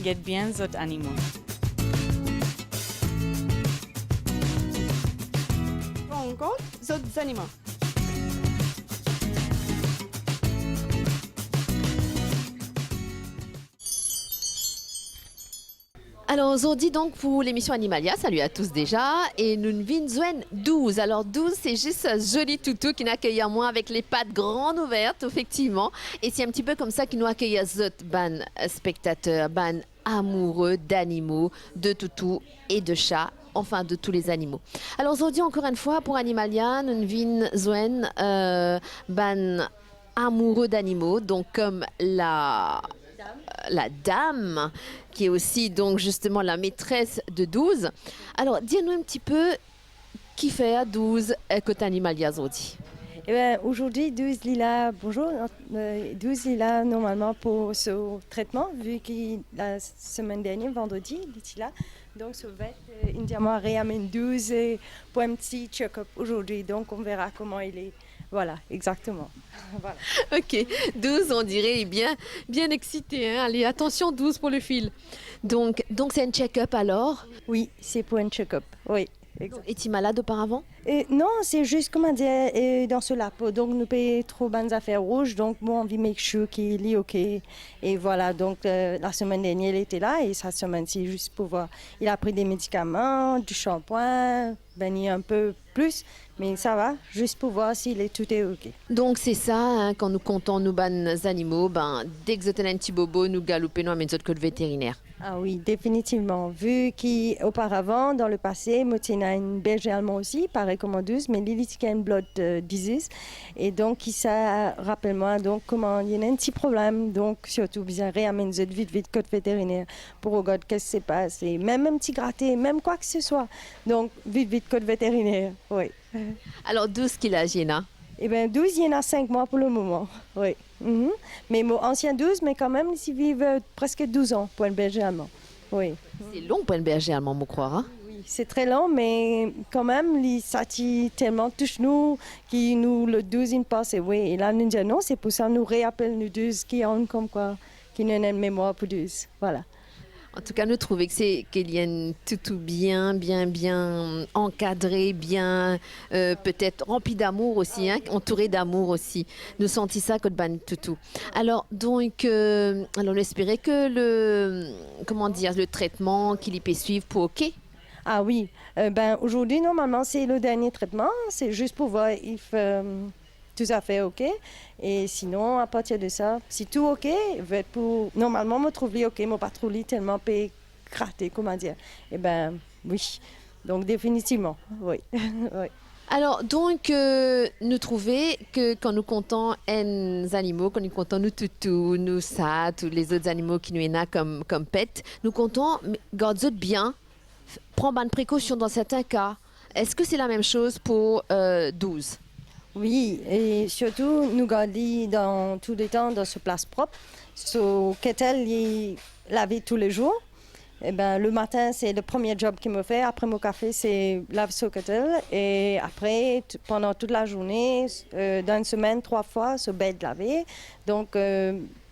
get bien zot animaux. Encore zot animaux. Alors aujourd'hui donc pour l'émission Animalia, salut à tous déjà, et nous vîmes 12. Alors 12 c'est juste un joli toutou qui nous accueille à moi avec les pattes grandes ouvertes effectivement, et c'est un petit peu comme ça qu'il nous accueille à zot ban spectateurs, ban amoureux d'animaux, de toutous et de chats, enfin de tous les animaux. Alors aujourd'hui encore une fois pour Animalia, nous vîmes ban amoureux d'animaux, donc comme la dame qui est aussi donc justement la maîtresse de 12. Alors dis-nous un petit peu qui fait à 12 côté Animalia aujourd'hui. Eh ben, aujourd'hui, 12 Lila, bonjour. 12 Lila, normalement, pour ce traitement, vu que la semaine dernière, vendredi, il était là. Donc, ça va être indirectement réamène 12 pour un petit check-up aujourd'hui. Donc, on verra comment il est. Voilà, exactement. Voilà. Ok, 12, on dirait, est bien excité. Hein? Allez, attention, 12 pour le fil. Donc c'est un check-up alors. Oui, c'est pour un check-up. Oui. Es-tu malade auparavant? Non, c'est juste, comment dire, dans ce lap. Donc, nous payons trop bonnes affaires rouges. Donc, bon, on veut make sure qu'il est OK. Et voilà, donc, la semaine dernière, il était là. Et cette semaine-ci, juste pour voir. Il a pris des médicaments, du shampoing, baigné un peu plus. Mais ça va, juste pour voir si tout est OK. Donc, c'est ça, hein, quand nous comptons nos bonnes animaux, dès que vous êtes un petit bobo, nous galopons, nous amènons que le vétérinaire. Ah oui, définitivement. Vu qu'auparavant, dans le passé, moi, j'ai une berger allemande aussi, pareil comme en 12, mais Lily a une blood disease. Et donc, ça rappelle-moi donc comment il y a un petit problème. Donc, surtout, bien réamener vite, code vétérinaire pour regarder qu'est-ce qui se passe. Et même un petit gratté, même quoi que ce soit. Donc, vite, code vétérinaire, oui. Alors, 12 qu'il a, Géna? Eh bien, 12, il y en a 5 mois pour le moment, oui. Mhm. Mais mon ancien 12, mais quand même, ils vivent presque 12 ans pour un berger allemand. Oui. C'est long pour un berger allemand, me croire. Hein? Oui, c'est très long, mais quand même, ça tellement touche nous, qui nous, le 12, il passe. Oui, et là, nous disons non, c'est pour ça nous réappelle nous 12 qui ont comme quoi, qui nous ont une mémoire pour 12. Voilà. En tout cas, nous trouvons qu'il y a une toutou bien encadré, bien peut-être rempli d'amour aussi, hein, entouré d'amour aussi. Nous sentons ça comme ban toutou. Alors donc, on espérait que le traitement qu'il y peut suivre pour OK. Ah oui, aujourd'hui normalement c'est le dernier traitement, c'est juste pour voir if tout à fait OK. Et sinon, à partir de ça, si tout OK, va être pour... Normalement, me trouve OK, mon patron tellement gratté, comment dire. Eh bien, oui. Donc, définitivement, oui. Oui. Alors, donc, nous trouvons que quand nous comptons les animaux, quand nous comptons nos toutous, nos chats, tous les autres animaux qui nous sont comme pets, nous comptons, gardez bien, prendre bonne précaution dans certains cas. Est-ce que c'est la même chose pour 12? Oui, et surtout, nous gardons dans tout le temps dans ce place propre. Ce kettle, il laver tous les jours. Et ben, le matin, c'est le premier job qu'il me fait. Après mon café, c'est laver ce kettle. Et après, pendant toute la journée, dans une semaine, 3 fois, ce bed lavé. Donc,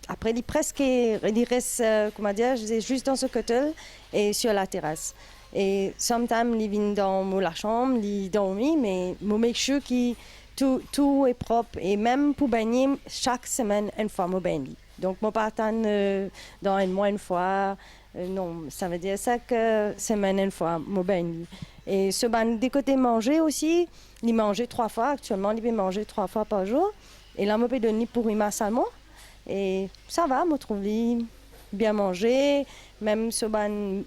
après, il reste, comment dire, juste dans ce kettle et sur la terrasse. Et sometimes, il vient dans la chambre, il dormit, mais je make sure qu'il tout est propre. Et même pour baigner, chaque semaine, une fois, je baigne. Donc, je ne pas attendre dans un mois une fois. Non, ça veut dire chaque semaine une fois, je baigne. Et des côtés manger aussi, il mange 3 fois. Actuellement, il peut manger 3 fois par jour. Et là, je peux donner pour lui massalement. Et ça va, je trouve bien manger. Même ce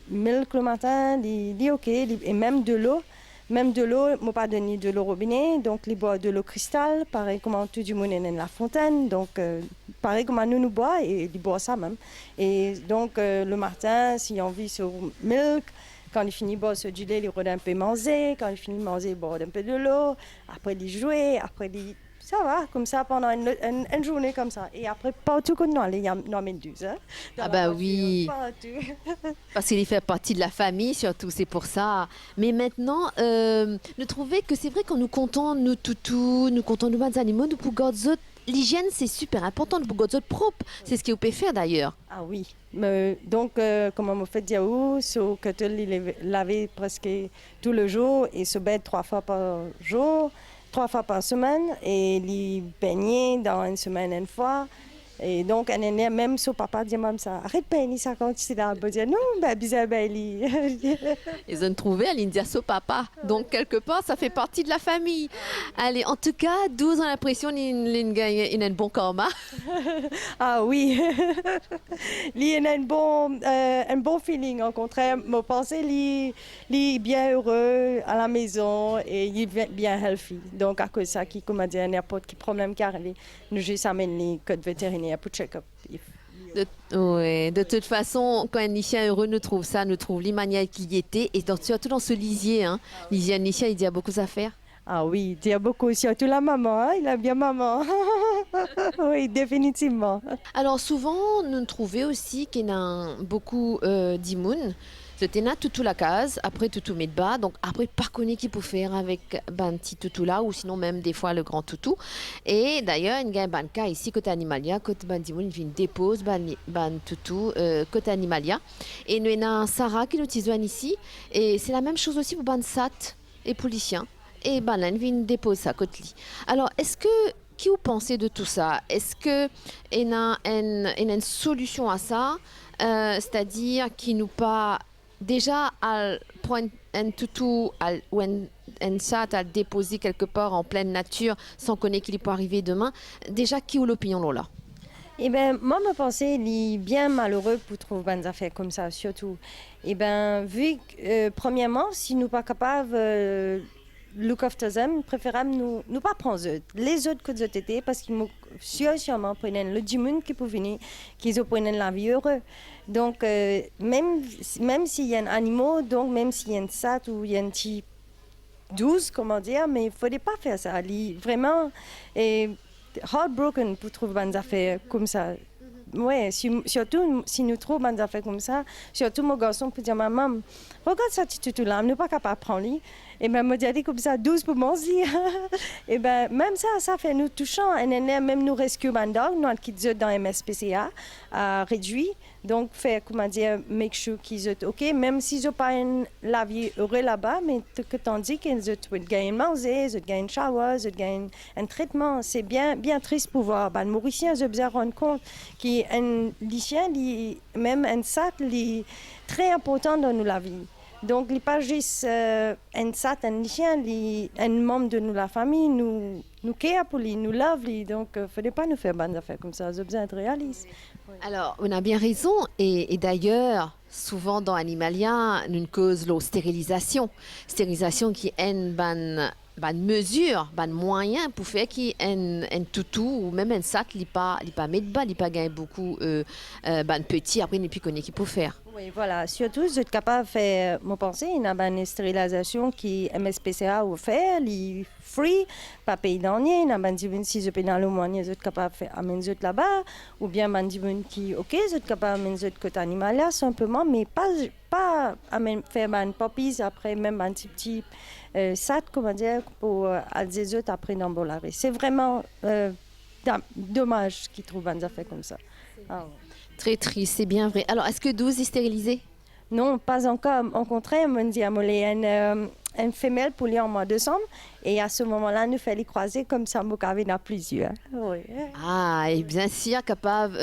milk le matin, il est OK. Et même de l'eau. Même de l'eau, je ne pas donner de l'eau robinet, donc il boit de l'eau cristal, pareil comme tout du monde dans la fontaine, donc pareil comme nous boit et il boit ça même. Et donc le matin, s'il a envie sur milk, quand il finit de boire ce du lait, il redonne un peu manger, quand il finit de manger, il boit un peu de l'eau, après il joue, après il... Ça va, comme ça, pendant une journée comme ça. Et après, partout qu'on a, il y a 12. Hein, ah bah oui, parce qu'il fait partie de la famille, surtout, c'est pour ça. Mais maintenant, nous trouvons que c'est vrai quand nous comptons nos toutous, nous comptons nos bonnes animaux, nous pouvons garder l'hygiène, c'est super important pour votre propre. C'est ce que vous pouvez faire d'ailleurs. Ah oui. Donc, comme on me fait dire, so que il laver presque tout le jour et se bête 3 fois par jour, 3 fois par semaine et les baigner dans une semaine une fois. Et donc, un année, même son papa dit même ça, arrête de peigner ça quand tu es dans le dire non, ben, bizarre, ben, Ils ont trouvé à l'India so papa. Donc, quelque part, ça fait partie de la famille. Allez, en tout cas, 12 ont l'impression qu'il a un bon karma. Ah oui, il a un bon feeling. Au contraire, je pense qu'il est bien heureux à la maison et il est bien healthy. Donc, à cause de ça, comme a dit, n'importe quel problème qui arrive, nous juste amène les codes vétérinaires pour check-up. Oui, de toute façon, quand un Nishien heureux nous trouve ça, nous trouve l'imaniaque qu'il y était, et surtout dans ce lisier. Hein. Lisier Nishien, il y a beaucoup à faire. Ah oui, il y a beaucoup, surtout la maman, hein? Il a bien maman. Oui, définitivement. Alors souvent, nous trouvons aussi qu'il y a beaucoup d'immunes. C'était là tout la case, après tout met de bas, donc après par connaître qui peut faire avec ben petit toutou là ou sinon même des fois le grand toutou. Et d'ailleurs il y a un ban cas ici côté Animalia, côté ben dimoun vient dépose ban toutou côté Animalia. Et nous avons Sarah qui nous tisonne ici et c'est la même chose aussi pour ban sat et pour les chiens. Et ben là vient dépose ça côté lit. Alors est-ce que qui vous pensez de tout ça? Est-ce que il y a une solution à ça, c'est-à-dire qui nous pas déjà, pour un toutou ou un chat à le déposer quelque part en pleine nature sans connaître qu'il peut arriver demain, déjà, qui a l'opinion là? Eh bien, moi, je pensais qu'il est bien malheureux pour trouver des affaires comme ça, surtout. Eh bien, vu que, premièrement, si nous ne sommes pas capables look after them, préférable nous pas prendre les autres que nous étaient parce qu'ils m'ont sûrement pris le dimanche qui peut venir, qu'ils ont pris la vie heureuse. Donc, même s'il y a un animal, donc même s'il y a un sat ou il y a un petit 12, comment dire, mais il ne faudrait pas faire ça. Vraiment, heartbroken pour trouver des affaires comme ça. Oui, surtout si nous trouvons des affaires comme ça, surtout mon garçon peut dire maman, regarde ça, tu là, nous pas capable de prendre. Et bien, me dit comme ça, 12 pour manger. Et bien, même ça fait nous touchant. Et même nous rescue un dog, nous qui dans MSPCA, à réduit. Donc, faire, comment dire, make sure qu'ils sont OK, même s'ils n'ont pas la vie heureuse là-bas, mais que tandis qu'ils ont gagné manger, ils ont gagné shower, ils ont gagné un traitement. C'est bien triste pour voir. Les Mauriciens, ils se rendent compte qu'un lycéen, même un sat, est très important dans la vie. Donc, il n'est pas juste un sat, un chien, un membre de la famille, nous care pour lui, nous love lui. Donc, il ne fallait pas nous faire des affaires comme ça, nous besoin d'être réalistes. Alors, on a bien raison. Et d'ailleurs, souvent dans Animalia, nous cause la stérilisation. Stérilisation qui est une bonne mesure, un moyen pour faire qu'il un toutou ou même un sat, il pas mettre bas, il pas gagner beaucoup petit après il plus connaît qu'il peut faire. Oui, voilà. Surtout, vous êtes capable de faire, je pense, une stérilisation qui MSPCA a offert, les free, pas payé dernier, il y a des gens qui sont dans le moyen, vous êtes capable de faire amener là-bas, ou bien des gens qui, OK, vous êtes capable de amener côté animal là, simplement, mais pas faire un puppies après même un petit sat, comment dire, pour des autres après dans le c'est vraiment dommage qu'ils trouvent des affaires comme ça. Ah, ouais. Très triste, c'est bien vrai. Alors, est-ce que 12 est stérilisé? Non, pas encore. Au contraire, on dit à une femelle pour lui en mois de décembre. Et à ce moment-là, nous faisons les croiser comme ça, nous avons plusieurs. Oui. Ah, et bien sûr, capable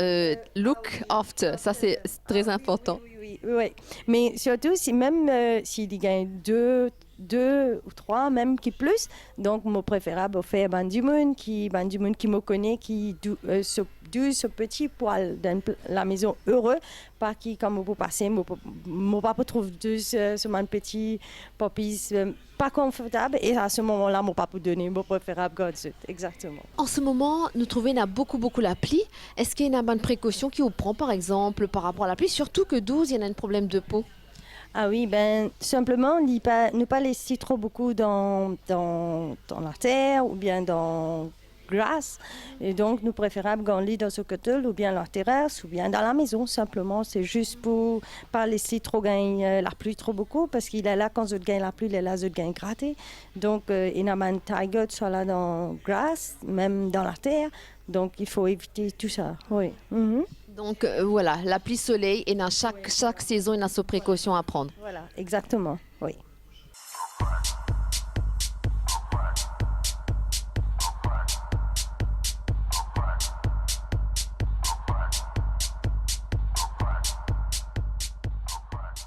look after. Ça, c'est très important. Oui. Mais surtout, même s'il gagne deux ou trois, même qui plus, donc mon préférable faire Bandimun qui me connaît, qui ce petit poil dans la maison heureux, pas qui comme vous passez, mon papa trouve ce petit puppies pas confortable et à ce moment-là, mon papa donner mon préférable Godsuit, exactement. En ce moment, nous trouvons beaucoup la pluie. Est-ce qu'il y a une bonne précaution qui vous prend, par exemple, par rapport à la pluie, surtout que 12, il y en a un problème de peau? Ah oui, simplement ne pas laisser trop beaucoup dans la terre ou bien dans grasse. Et donc, nous préférons gagner dans ce hôtel ou bien la terrasse ou bien dans la maison, simplement. C'est juste pour pas laisser trop gagner la pluie trop beaucoup parce qu'il est là quand je gagne la pluie, il est là, je gagne gratter. Donc, il y a un tiger soit là dans la grasse, même dans la terre. Donc, il faut éviter tout ça, oui. Donc voilà, la pluie soleil et dans chaque saison, il y a ses précautions à prendre. Voilà, exactement, oui.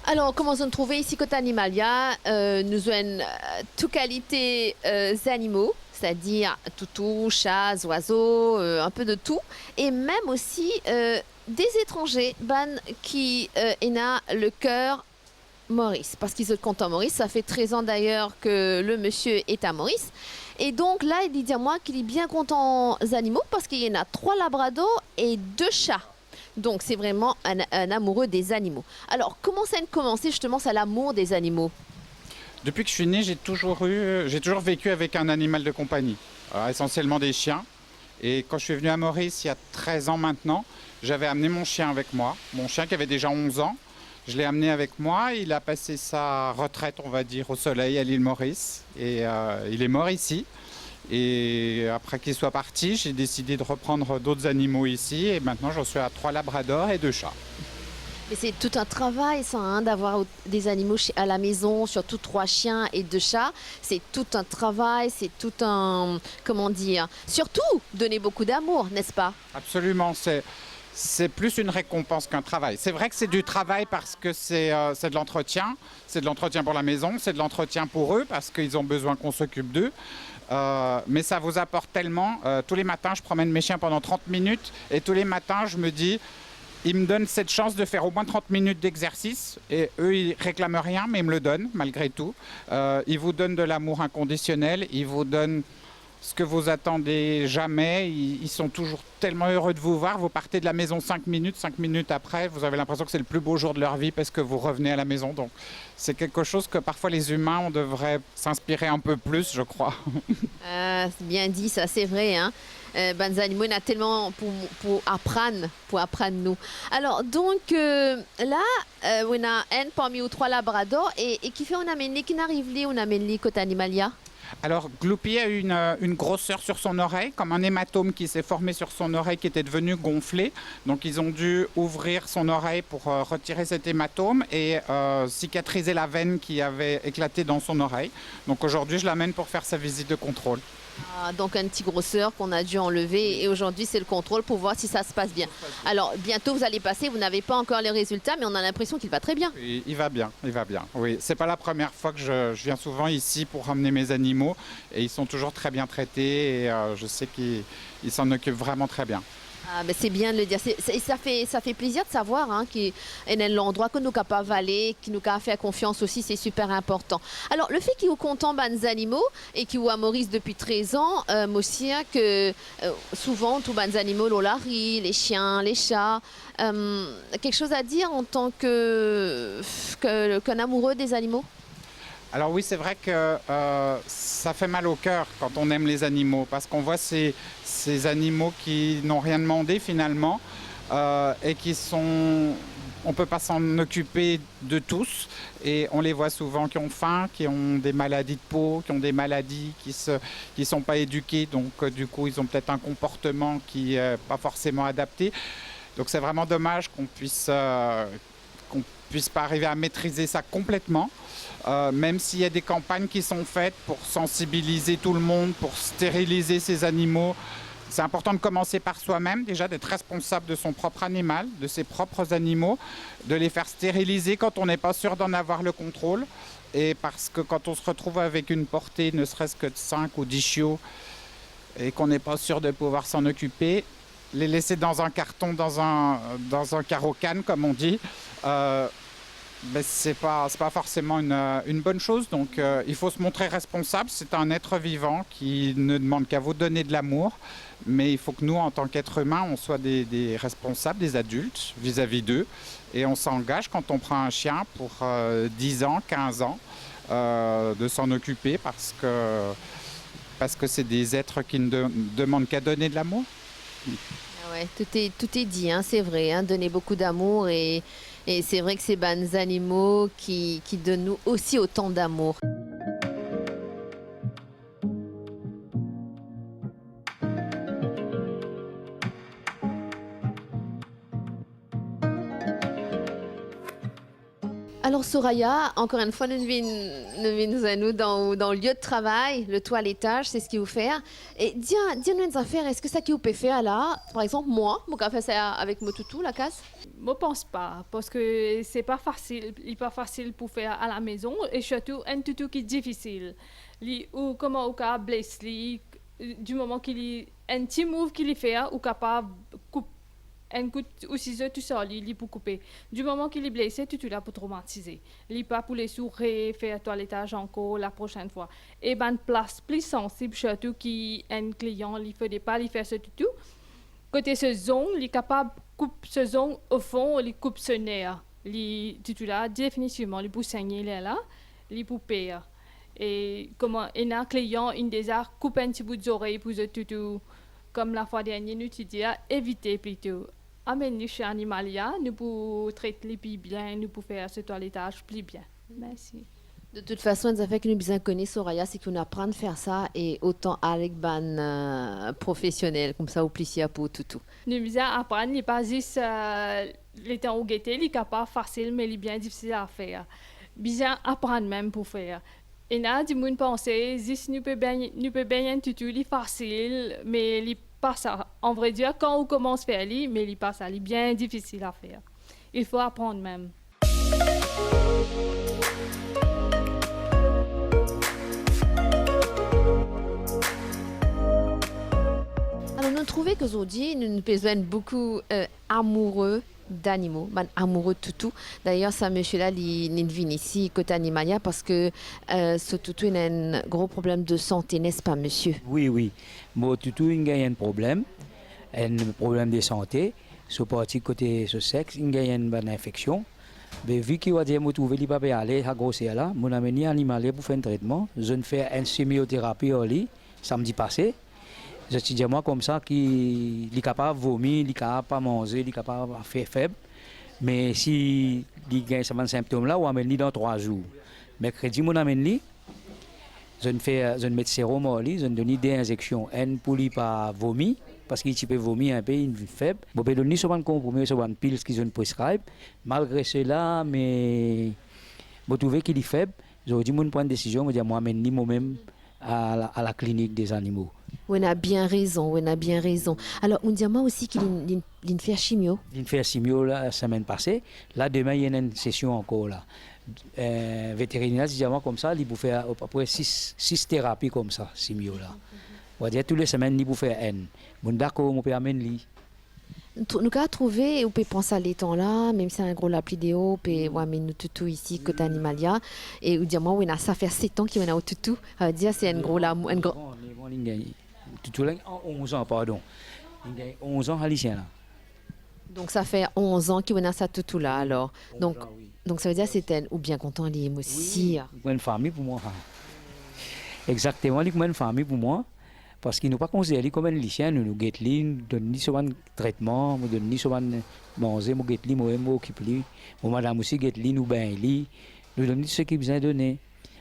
Alors, comment nous trouver ici côté Animalia, nous avons toute qualité d'animaux, c'est-à-dire toutous, chats, oiseaux, un peu de tout, et même aussi des étrangers qui ont le cœur Maurice, parce qu'ils se comptent en Maurice. Ça fait 13 ans d'ailleurs que le monsieur est à Maurice. Et donc là, il dit à moi qu'il est bien content des animaux parce qu'il y en a 3 labradors et 2 chats. Donc c'est vraiment un amoureux des animaux. Alors comment ça a commencé justement, c'est l'amour des animaux? Depuis que je suis né, j'ai toujours vécu avec un animal de compagnie, essentiellement des chiens. Et quand je suis venu à Maurice il y a 13 ans maintenant, j'avais amené mon chien avec moi, mon chien qui avait déjà 11 ans. Je l'ai amené avec moi, il a passé sa retraite, on va dire, au soleil à l'île Maurice. Et il est mort ici. Et après qu'il soit parti, j'ai décidé de reprendre d'autres animaux ici. Et maintenant, j'en suis à 3 labradors et 2 chats. Mais c'est tout un travail, ça, hein, d'avoir des animaux à la maison, surtout 3 chiens et 2 chats. C'est tout un travail, c'est tout un... Comment dire? Surtout, donner beaucoup d'amour, n'est-ce pas? Absolument, c'est plus une récompense qu'un travail. C'est vrai que c'est du travail parce que c'est de l'entretien. C'est de l'entretien pour la maison, c'est de l'entretien pour eux parce qu'ils ont besoin qu'on s'occupe d'eux. Mais ça vous apporte tellement. Tous les matins, je promène mes chiens pendant 30 minutes et tous les matins, je me dis... Ils me donnent cette chance de faire au moins 30 minutes d'exercice et eux, ils réclament rien, mais ils me le donnent malgré tout. Ils vous donnent de l'amour inconditionnel, ils vous donnent ce que vous attendez jamais. Ils sont toujours tellement heureux de vous voir. Vous partez de la maison 5 minutes après, vous avez l'impression que c'est le plus beau jour de leur vie parce que vous revenez à la maison. Donc c'est quelque chose que parfois les humains, on devrait s'inspirer un peu plus, je crois. C'est bien dit, ça, c'est vrai, hein. Les animaux, il y en a tellement pour apprendre nous. Alors, donc, là, on a un parmi les 3 labradors et qui fait on amène qui n'arrive là, on amène les côté Animalia. Alors, Gloopy a une grosseur sur son oreille, comme un hématome qui s'est formé sur son oreille qui était devenu gonflé. Donc, ils ont dû ouvrir son oreille pour retirer cet hématome et cicatriser la veine qui avait éclaté dans son oreille. Donc, aujourd'hui, je l'amène pour faire sa visite de contrôle. Donc un petit grosseur qu'on a dû enlever et aujourd'hui c'est le contrôle pour voir si ça se passe bien. Alors bientôt vous allez passer, vous n'avez pas encore les résultats mais on a l'impression qu'il va très bien. Il va bien. Oui, c'est pas la première fois que je viens souvent ici pour ramener mes animaux et ils sont toujours très bien traités et je sais qu'ils s'en occupent vraiment très bien. Ah, ben c'est bien de le dire. Ça fait plaisir de savoir hein, qu'il y a l'endroit que nous avons pas valé, qui nous a fait confiance aussi, c'est super important. Alors, le fait qu'ils sont contents des animaux et qu'ils sont à Maurice depuis 13 ans, moi aussi, hein, que souvent, tous les animaux, l'olari, les chiens, les chats, quelque chose à dire en tant qu'un amoureux des animaux? Alors oui, c'est vrai que ça fait mal au cœur quand on aime les animaux parce qu'on voit ces animaux qui n'ont rien demandé finalement et qui sont... On ne peut pas s'en occuper de tous et on les voit souvent qui ont faim, qui ont des maladies de peau, qui ont des maladies qui sont pas éduquées. Donc du coup, ils ont peut-être un comportement qui n'est pas forcément adapté. Donc c'est vraiment dommage qu'on puisse pas arriver à maîtriser ça complètement. Même s'il y a des campagnes qui sont faites pour sensibiliser tout le monde, pour stériliser ces animaux. C'est important de commencer par soi-même, déjà d'être responsable de son propre animal, de ses propres animaux, de les faire stériliser quand on n'est pas sûr d'en avoir le contrôle. Et parce que quand on se retrouve avec une portée ne serait-ce que de 5 ou 10 chiots et qu'on n'est pas sûr de pouvoir s'en occuper, les laisser dans un carton, dans un carreau-canne, comme on dit, ben c'est pas forcément une bonne chose. Donc il faut se montrer responsable. C'est un être vivant qui ne demande qu'à vous donner de l'amour. Mais il faut que nous, en tant qu'être humain, on soit des responsables, des adultes vis-à-vis d'eux. Et on s'engage quand on prend un chien pour 10 ans, 15 ans, de s'en occuper parce que parce que c'est des êtres qui ne demandent qu'à donner de l'amour. Ah ouais, tout est dit, hein, c'est vrai, hein, donner beaucoup d'amour et c'est vrai que c'est des animaux qui donnent nous aussi autant d'amour. Alors Soraya, encore une fois, nous venons dans le lieu de travail, le toilettage, c'est ce qu'il vous fait. Et dis-nous une affaire, est-ce que ça qui vous peut faire là, par exemple moi, je vais faire ça avec mon toutou, la casse? Je pense pas, parce que c'est pas facile, il pas facile pour faire à la maison, et surtout un toutou qui est difficile. Ou comment on peut blesser, du moment qu'il y a un petit move qu'il fait, ou capable couper un coup ou ciseau tout ça, il pour couper. Du moment qu'il est blessé, tu là pour traumatiser. Il pas pour les souris, faire toilettage encore la prochaine fois. Et ben place plus sensible surtout qui un client, il faut pas lui faire ce tout. Côté ce zone, il est capable coupe ce zone au fond, il coupe ce nerf. Il tu là définitivement, il pour saigner là, il pour payer. Et comment un client il désire couper un petit bout d'oreille pour ce tout. Comme la fois dernière, nous tu dis éviter plutôt. Amener chez Animalia, nous pouvons traiter les plus bien, nous pouvons faire ce toilettage plus bien. Merci. De toute façon, ça fait que nous bien connaissons Soraya, c'est qu'on apprend à faire ça et autant avec ban professionnel, comme ça au plaisir pour tout. Nous bien apprendre, il pas juste les temps au guetté, il est capable facile, mais il est bien difficile à faire. Bien apprendre même pour faire. Et là, du monde penser, juste nous peut bien tout, il est facile, mais il pas ça. En vrai dire, quand on commence à faire lui, mais il pas ça, il est bien difficile à faire. Il faut apprendre même. Alors, nous trouvons qu'aujourd'hui, nous nous besoin beaucoup amoureux d'animaux, amoureux de toutou. D'ailleurs, ça monsieur-là, il vient ici, côté Animalia, parce que ce toutou il a un gros problème de santé, n'est-ce pas, monsieur? Oui. Mon toutou, il a un problème de santé. Ce parti côté ce sexe, il a une bonne infection. Mais vu qu'il va dire que je ne peux pas aller à grossir là, je vais amené Animalia pour faire un traitement. Je vais faire une sémiothérapie au lit, samedi passé. Je dis moi comme ça qu'il est capable de vomir, il est capable de manger, il est capable de faire faible. Mais si il a ces symptômes-là, on amène dans 3 jours. Mercredi, on amène lui. Je ne mets sérum au lit, je donne des injections. Une pour lui pas vomir, parce qu'il peut vomir un peu, il est faible. Je vais donner souvent compromis, souvent piles qu'ils ont prescribent. Malgré cela, mais je trouve qu'il est faible. Je dis je prends une décision, je dis moi amène lui moi-même à la clinique des animaux. On a bien raison. Alors, on dit moi aussi qu'il fait chimio. Il fait chimio la semaine passée. Là, demain, il y a une session encore là. Vétérinaire, dit moi comme ça, il peut faire à peu près 6 thérapies comme ça, chimio là. On va dire toutes les semaines, il peut faire une. Bon, d'accord, on peut amener lui. Nous avons trouvé, on peut penser à l'étang là, même si c'est un gros lap vidéo, on peut amener nous toutou ici, côté Animalia. Et on dit moi, on a ça fait 7 ans qu'il y a au toutou. Dire c'est un gros lap. Toutou là, 11 ans, pardon. Il a 11 ans haïtien là. Donc ça fait 11 ans qu'il y a ça toutou là alors. Donc, ans, oui. donc ça veut dire que c'est ou bien content lui aussi. Oui, une famille pour moi. Exactement, il une famille pour moi. Parce qu'il nous pas considéré comme un lycéen, nous guettons, nous donnons souvent traitement, nous donnons souvent manger, nous guettons, nous occupons, nous madame aussi guettons, nous bain, nous donnons ce qui besoin de donner.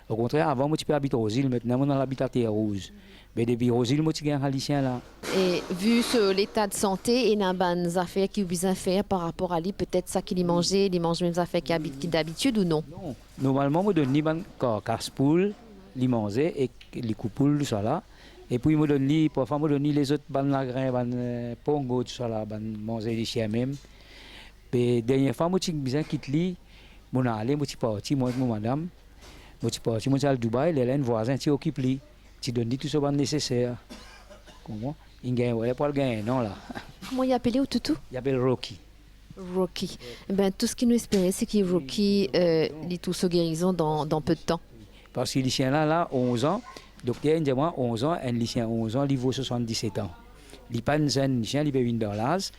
Au contraire, avant, moi, tu peux habiter aux îles, maintenant, on habite à Terre Rouge. Mais depuis aux îles, moi, tu un lycéen là. Et vu l'état de santé, il y a des affaires qu'il a besoin de faire par rapport à lui, peut-être ça qu'il mange les mêmes affaires qu'il d'habitude ou non? Non, normalement, moi, je donne casse-poule, les manger et les coupoules, tout ça là. Et puis, je donne parfois, je donne les autres lagrins, pongo, tout ça là, manger les chiens même. Et dernière fois, moi, j'ai besoin de quitter, je suis allé, je suis parti, moi, madame. Je suis parti, je suis à Dubaï, il y a un voisin qui occupe lui. Tu donnes tout ce qui est nécessaire. Comment? Il gagne, pas le gagner, non là. Comment il appelé au toutou? Il appelle Rocky. Rocky. Ben, tout ce qui nous espérait, c'est que Rocky est tout se guérison dans peu de temps. Parce que le lycéen là, 11 ans, docteur dit moi 11 ans, un lycéen 11 ans, il vaut 77 ans. Il n'est pas un jeune lycéen, il peut venir dans l'âge.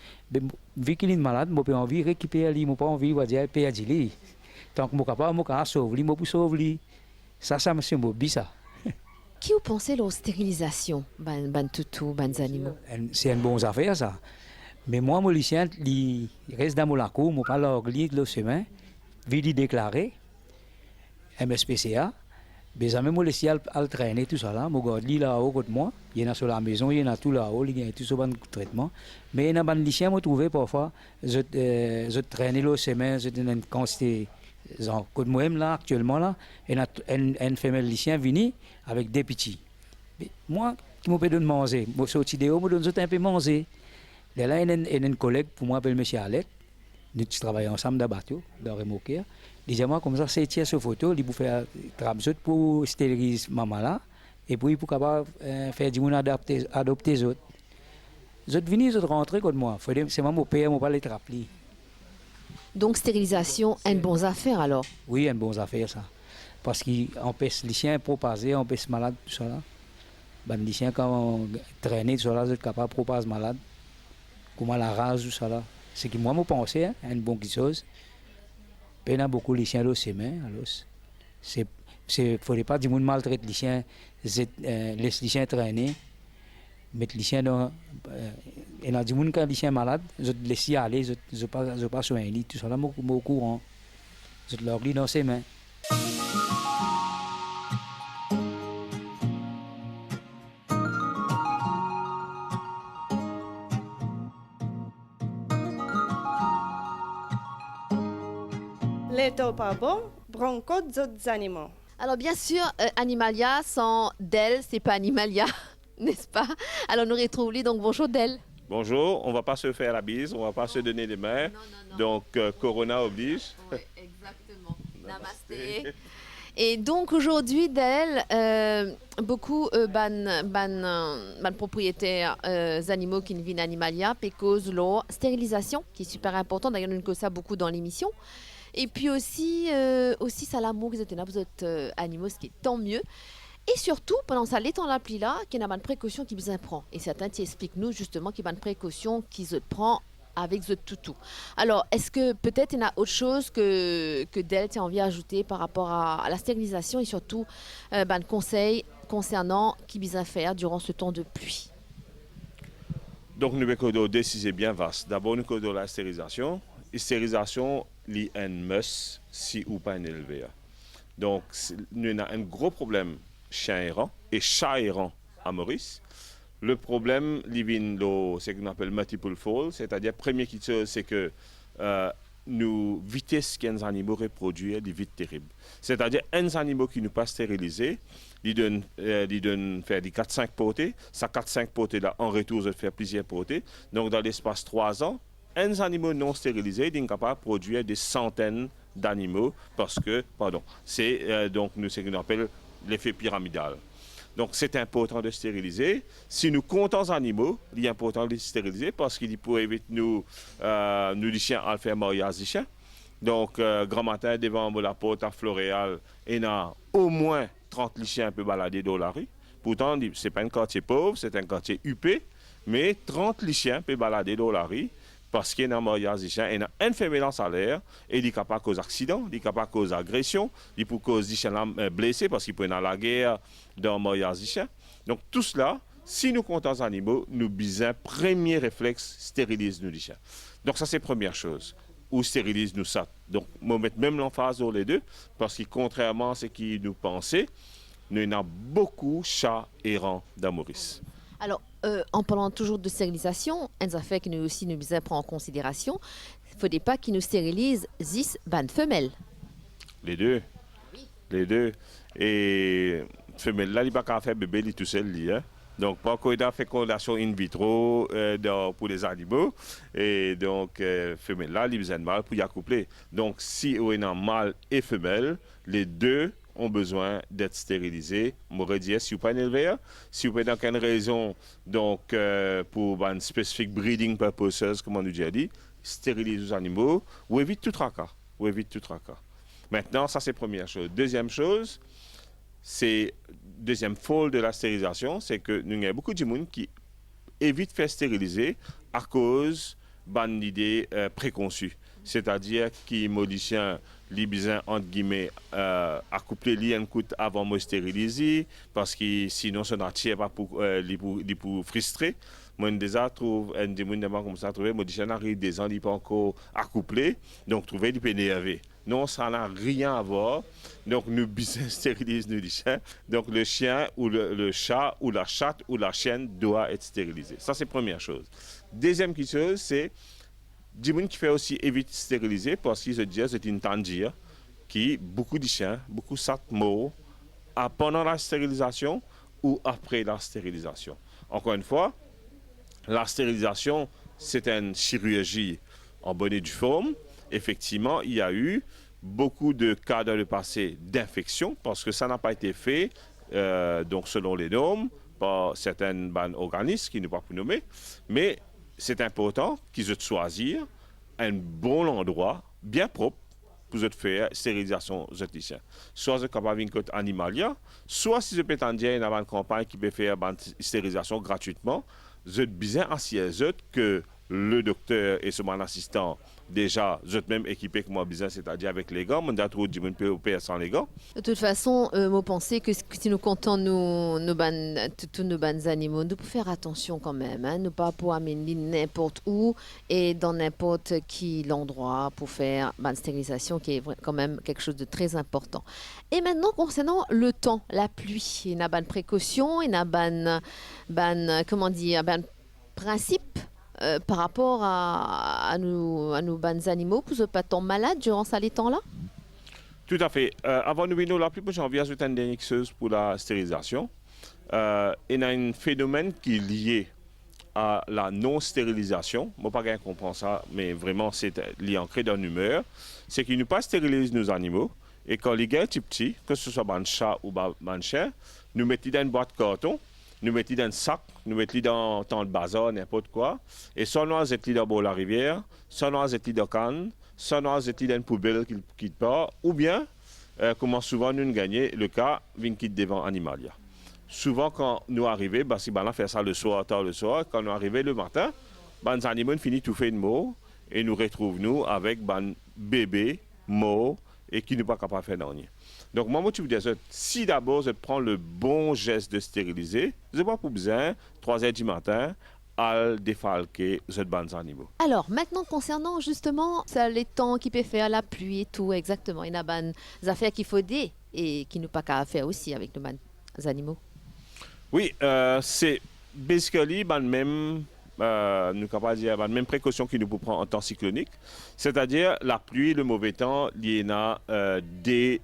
Vu qu'il est malade, je peux envie de récupérer lui, je peux envie de dire perdre lui. Tant que je suis capable, je peux sauver lui, je peux sauver lui. Ça, c'est un peu ça. Qui vous pensez la stérilisation, ban toutou, ban animaux? C'est une bonne affaire, ça. Mais moi, mon lycéen, il reste dans mon cour, je parle de le chemin, il déclaré, MSPCA, mais jamais mon lycéen a traîné tout ça là, je regarde lui là-haut contre moi, il y en a sur la maison, il y en a tout là-haut, il y a tout ce bon traitement. Mais dans le lycéen, je trouvé parfois, je traînais le chemin, je une quantité. Comme moi là actuellement là, une femelle lycéen vient avec des petits. Mais moi, qui me donne manger, moi sorti dehors, me donne un peu manger. Là, il y a un collègue pour moi, appelle M. Alec. Nous travaillons ensemble dans le bateau, dans le remorqueur. Il dit moi comme ça, c'est tiens sur photo, il peut faire travailler pour stériliser maman là, et puis pour capable faire du monde adopter les autres. Les autres viennent, les autres rentrent contre moi. C'est moi mon père, mon pas les trapper. Donc stérilisation, une bonne affaire alors? Oui, une bonne affaire ça. Parce qu'il empêche les chiens de propager, empêche malade, tout ça là. Ben, les chiens, quand on traîne, tout ça là, ils sont capables de propager malade. Comment la rage, tout ça là. C'est que moi, je pense, hein, une bonne chose. Il y a beaucoup de chiens dans ses mains. Il ne faudrait pas dire que maltraite les chiens, laisse les chiens traîner. Mettre les chiens dans. Il y a des gens qui ont les chiens malades, je les laisse y aller, je ne pas soigner. Tout ça là, je suis au courant. Je leur lis dans ses mains. Les taux pas bons, bronco d'autres animaux. Alors bien sûr, Animalia, sans Del, c'est pas Animalia, n'est-ce pas? Alors nous retrouvons donc bonjour Del. Bonjour, on ne va pas se faire la bise, on ne va pas se donner des mains. Non. Donc, Corona oblige. Oui, exactement. Namasté. Et donc aujourd'hui, Del, beaucoup ban propriétaires animaux qui ne vivent Animalia, cause la stérilisation, qui est super important. D'ailleurs, nous cause ça beaucoup dans l'émission. Et puis aussi ça l'amour que vous êtes là, vous êtes animaux, ce qui est tant mieux. Et surtout, pendant ça, les temps l'appli là, qu'il y a une précaution qui vous prend. Et certains qui expliquent nous justement qu'il y a une précaution qui se prend avec ce toutou. Alors, est-ce que peut-être il y a autre chose que Del a envie d'ajouter par rapport à la stérilisation et surtout conseil concernant qui bien faire durant ce temps de pluie? Donc, nous avons décidé bien vaste. D'abord, nous avons la stérilisation. La stérilisation, c'est un must si ou pas un éleveur. Donc, nous avons un gros problème chien errant et chat errant à Maurice. Le problème, c'est ce qu'on appelle multiple fall, c'est-à-dire, premier qui c'est que nous vitesse qu'un animaux reproduire des vite terribles. C'est-à-dire, un animal qui nous pas stérilisé, il donne faire des 4-5 potées. Ça 4-5 potées là, en retour, je faire plusieurs potées. Donc, dans l'espace 3 ans, un animal non stérilisé est capable de produire des centaines d'animaux parce que, c'est donc ce qu'on appelle l'effet pyramidal. Donc, c'est important de stériliser. Si nous comptons les animaux, il est important de les stériliser parce qu'il peut éviter nous les chiens à faire mariage des chiens. Donc, grand matin, devant la porte à Floréal, il y a au moins 30 chiens qui peuvent balader dans la rue. Pourtant, ce n'est pas un quartier pauvre, c'est un quartier huppé, mais 30 chiens peuvent balader dans la rue. Parce qu'il y a un mariage des chiens, il y a un féminin en salaire, et il est capable de causer accident, il est capable de causer agression, il peut causer des chiens blessés parce qu'il peut y avoir la guerre dans le mariage des chiens. Donc tout cela, si nous comptons les animaux, nous bisons, premier réflexe, stérilise nous les chiens. Donc ça c'est la première chose, ou stérilise nous ça. Donc on met même l'emphase sur les deux, parce que contrairement à ce que nous pensons, nous avons beaucoup de chats errants dans Maurice. Alors, en parlant toujours de stérilisation, un affaire qui nous aussi nous prend en considération, il ne faudrait pas qu'ils nous stérilisent 10 bandes femelles. Les deux. Et femelle là, il n'y a pas qu'à faire bébé tout seul. Hein? Donc, pas qu'on a fécondation in vitro pour les animaux. Et donc, femelle là, il y a besoin de mâle pour y accoupler. Donc, si on a mâle et femelle, les deux ont besoin d'être stérilisés. On m'aurait dit, si vous pas un éleveur, si vous n'avez aucune raison donc, pour une spécifique breeding purposes, comme on nous a dit, stérilisez les animaux ou évite tout tracas. Maintenant, ça c'est la première chose. Deuxième chose, deuxième fold de la stérilisation, c'est que nous avons beaucoup de monde qui évitent de faire stériliser à cause d'une idée préconçue. C'est-à-dire qui modifient les besoin entre guillemets accoupler li un coup avant de stériliser parce que sinon ça n'attire pas pour frustrer. Moi déjà trouve un des gens comme ça trouver moi déjà arrive des ans il pas encore accouplé donc trouver il peut énerver. Non, ça n'a rien à voir. Donc nous besoin stériliser nos chiens. Donc le chien ou le chat ou la chatte ou la chienne doit être stérilisé. Ça c'est première chose. Deuxième chose c'est des gens qui fait aussi éviter de stériliser parce qu'ils se disent c'est une tangier qui beaucoup de chiens, beaucoup ça morts pendant la stérilisation ou après la stérilisation. Encore une fois, la stérilisation c'est une chirurgie en bonne et due forme. Effectivement, il y a eu beaucoup de cas dans le passé d'infection parce que ça n'a pas été fait donc selon les normes par certains organismes qui ne pas pour nommer, mais c'est important qu'ils aient choisi un bon endroit, bien propre, pour faire stérilisation zoticienne. Soit c'est capable de faire animalia, soit si je peux dire il y a une campagne qui peut faire une stérilisation gratuitement, je besoin assis que le docteur et son assistant déjà je même équipé que moi besoin c'est-à-dire avec les gants, on a trop du monde peut opérer sans les gants. De toute façon, moi pensais que si nous comptons tous nos bandes animaux, nous pouvons faire attention quand même, hein, ne pas pour amener n'importe où et dans n'importe qui endroit pour faire une stérilisation qui est quand même quelque chose de très important. Et maintenant concernant le temps, la pluie, il y a une précaution, il y a comment dire, principe. Par rapport à nos bonnes animaux, pour ne pas tomber malade durant ces temps-là? Tout à fait. Avant de venir la pluie, j'en viens ajouter une dernière chose pour la stérilisation. Il y a un phénomène qui est lié à la non-stérilisation. Moi, pas bien comprendre ça, mais vraiment, c'est lié ancré dans l'humeur. C'est qu'ils ne pas stérilisent nos animaux. Et quand les gars sont petits, que ce soit un chat ou un chien, nous mettons dans une boîte de carton. Nous mettons dans un sac, nous mettons dans le bazar, n'importe quoi. Et soit nous mettons dans la rivière, soit nous mettons dans canne, soit nous mettons dans une poubelle qui part, ou bien, comment souvent nous gagnons, le cas, vient quitte devant Animalia. Souvent, quand nous arrivons, si on fait ça le soir, tard le soir, quand nous arrivons le matin, les animaux finissent tout fait de mort et nous retrouvons nous avec un bébé mort et qui n'est pas capable de faire rien. Donc, moi, je veux dire, si d'abord je prends le bon geste de stériliser, je n'ai pas pour besoin, 3 h du matin, à défalquer ces bandes animaux. Alors, maintenant, concernant justement les temps qu'il peut faire, la pluie et tout, exactement, il y a des affaires qu'il faut aider et qui n'ont pas qu'à faire aussi avec les animaux. Oui, c'est basically même. Nous pouvons dire la même précaution que nous pouvons prendre en temps cyclonique, c'est-à-dire la pluie, le mauvais temps, il y a des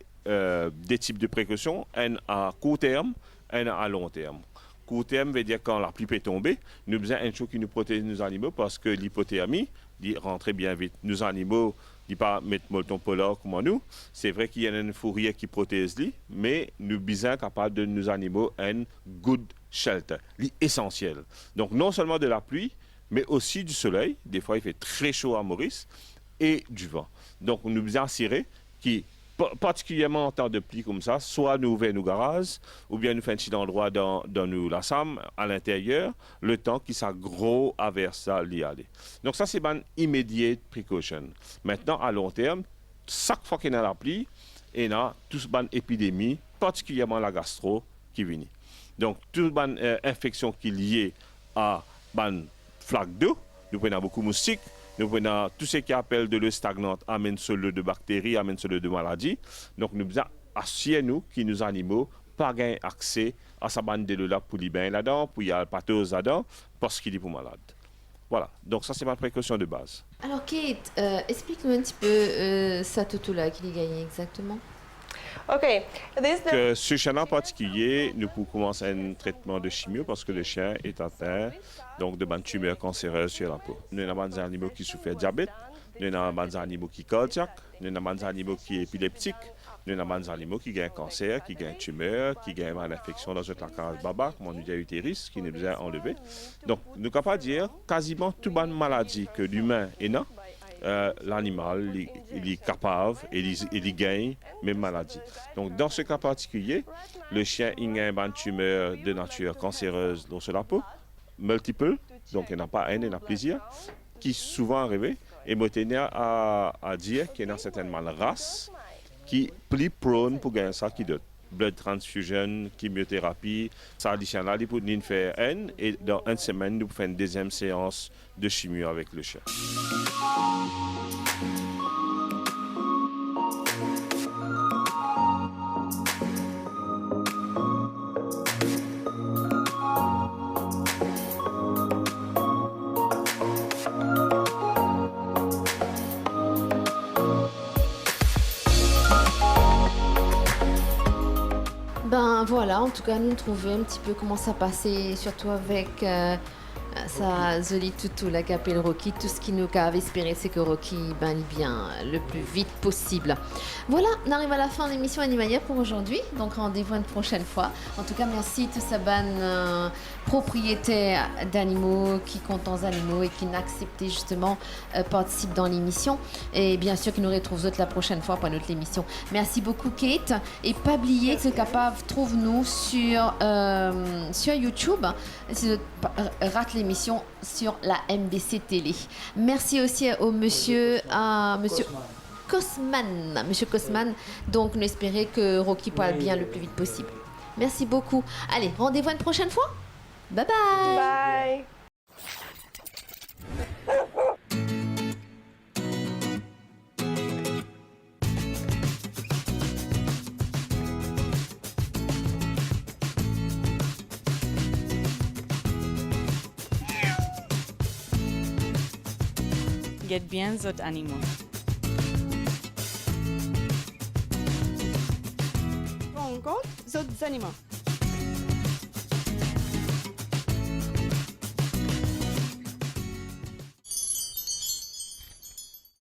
types de précautions, un à court terme, un à long terme. Court terme veut dire quand la pluie peut tomber, nous avons besoin d'une chose qui nous protège nos animaux parce que l'hypothermie, il rentre bien vite. Nos animaux, ils ne pas mettre molton polar comme nous. C'est vrai qu'il y a une fourrière qui protège lui, mais nous sommes besoin capables de nos animaux un good shelter, l'essentiel. Donc non seulement de la pluie, mais aussi du soleil. Des fois, il fait très chaud à Maurice et du vent. Donc nous devons assurer qui particulièrement en temps de pluie comme ça, soit nous ouvrons nos garages, ou bien nous faisons un petit endroit dans nous la SAM à l'intérieur, le temps qui soit gros vers ça l'y aller. Donc ça, c'est une immediate precaution. Maintenant, à long terme, chaque fois qu'il y a la pluie, il y a toute une épidémie, particulièrement la gastro, qui vient. Donc, toute une infection qui est liée à une flaque d'eau, nous prenons beaucoup de moustiques, nous prenons tout ce qui appelle de l'eau stagnante, amène ce lot de bactéries, amène ce lot de maladies. Donc, nous devons assurer nous que nos animaux pas gain accès à sa bande de l'eau là pour les bains là-dedans, pour y aller patose là-dedans, parce qu'il est pour malade. Voilà. Donc, ça, c'est ma précaution de base. Alors, Kate, explique-nous un petit peu ça tout là qu'il a gagné exactement. Okay, Que ce chien en particulier, nous pouvons commencer un traitement de chimio parce que le chien est atteint donc de bonnes tumeurs cancéreuses sur la peau. Nous avons des animaux qui souffrent de diabète, nous avons des animaux qui sont cardiaques, nous avons des animaux qui sont épileptiques, nous avons des animaux qui ont un cancer, qui ont une tumeur, qui ont une infection dans le placard baba, comme on dit utérus, qui n'est besoin enlever. Donc, nous pouvons pas dire quasiment toute bonne maladie que l'humain est non. L'animal il est capable et il gagne même maladie. Donc dans ce cas particulier, le chien il a une tumeur de nature cancéreuse dans la peau, multiple, donc il n'y en a pas un, il y en a plusieurs, qui souvent arrivent Et je tenais à dire qu'il y a certainement une race qui est plus prone pour gagner ça qui d'autre. Blood transfusion, chimiothérapie, ça additionnel, il peut faire une et dans une semaine, nous faisons une deuxième séance de chimio avec le chien. Ben voilà, en tout cas, nous trouver un petit peu comment ça passait, surtout avec ça, Zoli Toutou, la capelle Rocky. Tout ce qui nous avait espéré, c'est que Rocky ben bien le plus vite possible. Voilà, on arrive à la fin de l'émission Animalière pour aujourd'hui. Donc rendez-vous une prochaine fois. En tout cas, merci tous ces propriétaires d'animaux qui comptent en animaux et qui n'acceptaient justement participent dans l'émission. Et bien sûr, qui nous retrouvent la prochaine fois pour notre émission. Merci beaucoup, Kate. Et pas oublier que c'est capable, trouve-nous sur YouTube. Si vous ratez l'émission sur la MBC Télé. Merci aussi au monsieur Cosman. Monsieur Cosman. Donc, nous espérons que Rocky parle bien le plus vite possible. Merci beaucoup. Allez, rendez-vous une prochaine fois. Bye bye. Bye. Get bien zot animaux. Rencontre d'autres animaux.